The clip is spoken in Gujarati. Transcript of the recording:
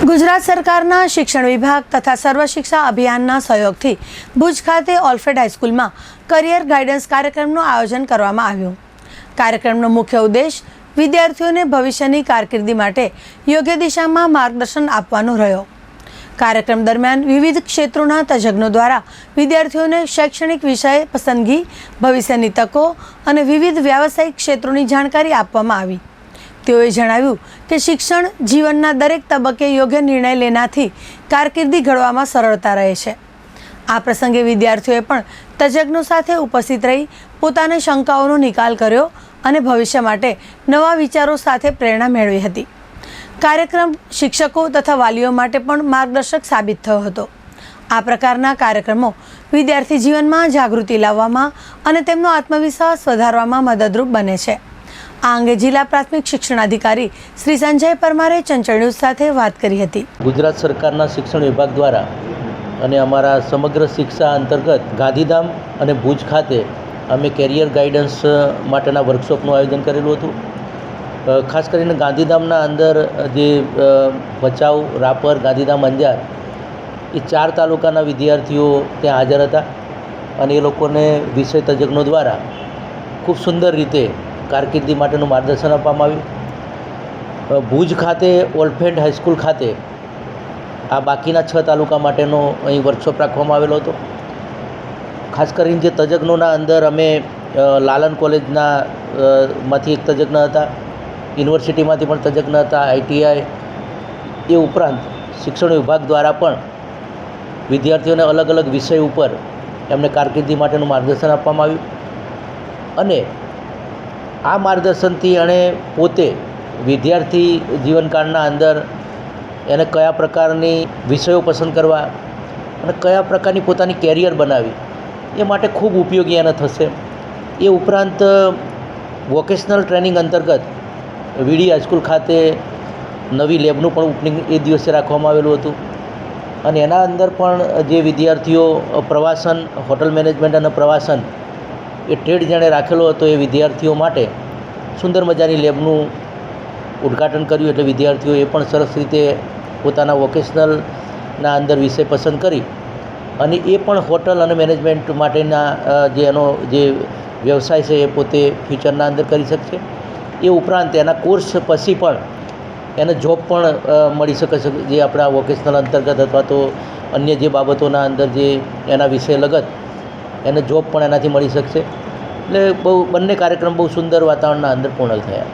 ગુજરાત સરકારના શિક્ષણ વિભાગ તથા સર્વ શિક્ષા અભિયાનના સહયોગથી ભુજ ખાતે ઓલ્ફેડ હાઈસ્કૂલમાં કરિયર ગાઈડન્સ કાર્યક્રમનું આયોજન કરવામાં આવ્યું। કાર્યક્રમનો મુખ્ય ઉદ્દેશ વિદ્યાર્થીઓને ભવિષ્યની કારકિર્દી માટે યોગ્ય દિશામાં માર્ગદર્શન આપવાનો રહ્યો। કાર્યક્રમ દરમિયાન વિવિધ ક્ષેત્રોના તજજ્ઞો દ્વારા વિદ્યાર્થીઓને શૈક્ષણિક વિષય પસંદગી, ભવિષ્યની તકો અને વિવિધ વ્યાવસાયિક ક્ષેત્રોની જાણકારી આપવામાં આવી। તેઓએ જણાવ્યું કે શિક્ષણ જીવનના દરેક તબક્કે યોગ્ય નિર્ણય લેનાથી કારકિર્દી ઘડવામાં સરળતા રહે છે। આ પ્રસંગે વિદ્યાર્થીઓએ પણ તજજ્ઞો સાથે ઉપસ્થિત રહી પોતાની શંકાઓનો નિકાલ કર્યો અને ભવિષ્ય માટે નવા વિચારો સાથે પ્રેરણા મેળવી હતી। કાર્યક્રમ શિક્ષકો તથા વાલીઓ માટે પણ માર્ગદર્શક સાબિત થયો હતો। આ પ્રકારના કાર્યક્રમો વિદ્યાર્થી જીવનમાં જાગૃતિ લાવવામાં અને તેમનો આત્મવિશ્વાસ વધારવામાં મદદરૂપ બને છે। આ અંગે જિલ્લા પ્રાથમિક શિક્ષણાધિકારી શ્રી સંજય પરમારે ચંચળ ન્યૂઝ સાથે વાત કરી હતી। ગુજરાત સરકારના શિક્ષણ વિભાગ દ્વારા અને અમારા સમગ્ર શિક્ષા અંતર્ગત ગાંધીધામ અને ભુજ ખાતે અમે કેરિયર ગાઈડન્સ માટેના વર્કશોપનું આયોજન કરેલું હતું। ખાસ કરીને ગાંધીધામના અંદર જે ભચાઉ, રાપર, ગાંધીધામ, અંજાર એ 4 તાલુકાના વિદ્યાર્થીઓ ત્યાં હાજર હતા અને એ લોકોને વિષય તજજ્ઞો દ્વારા ખૂબ સુંદર રીતે કારકિર્દી માટેનું માર્ગદર્શન આપવામાં આવ્યું। ભુજ ખાતે ઓલ્ફેડ હાઈસ્કૂલ ખાતે આ બાકીના 6 તાલુકા માટેનો અહીં વર્કશોપ રાખવામાં આવેલો હતો। ખાસ કરીને જે તજજ્ઞોના અંદર અમે લાલન કોલેજના માંથી એક તજજ્ઞ હતા, યુનિવર્સિટીમાંથી પણ તજજ્ઞ હતા, ITI એ ઉપરાંત શિક્ષણ વિભાગ દ્વારા પણ વિદ્યાર્થીઓને અલગ અલગ વિષય ઉપર એમને કારકિર્દી માટેનું માર્ગદર્શન આપવામાં આવ્યું અને આ માર્ગદર્શનથી એણે પોતે વિદ્યાર્થી જીવનકાળના અંદર એને કયા પ્રકારની વિષયો પસંદ કરવા અને કયા પ્રકારની પોતાની કેરિયર બનાવી એ માટે ખૂબ ઉપયોગી એને થશે। એ ઉપરાંત વોકેશનલ ટ્રેનિંગ અંતર્ગત VD હાઈસ્કૂલ ખાતે નવી લેબનું પણ ઓપનિંગ એ દિવસે રાખવામાં આવેલું હતું અને એના અંદર પણ જે વિદ્યાર્થીઓ પ્રવાસન, હોટલ મેનેજમેન્ટ અને પ્રવાસન એ ટ્રેડ જેણે રાખેલો હતો એ વિદ્યાર્થીઓ માટે સુંદર મજાની લેબનું ઉદ્ઘાટન કર્યું। એટલે વિદ્યાર્થીઓ એ પણ સરસ રીતે પોતાના વોકેશનલના અંદર વિષય પસંદ કરી અને એ પણ હોટલ અને મેનેજમેન્ટ માટેના જે એનો જે વ્યવસાય છે એ પોતે ફ્યુચરના અંદર કરી શકશે। એ ઉપરાંત એના કોર્સ પછી પણ એને જોબ પણ મળી શકે છે, જે આપણા વોકેશનલ અંતર્ગત અથવા તો અન્ય જે બાબતોના અંદર જે એના વિષય લગત એને જોબ પણ એનાથી મળી શકશે। એટલે બંને કાર્યક્રમ બહુ સુંદર વાતાવરણના અંદર પૂર્ણ થયા।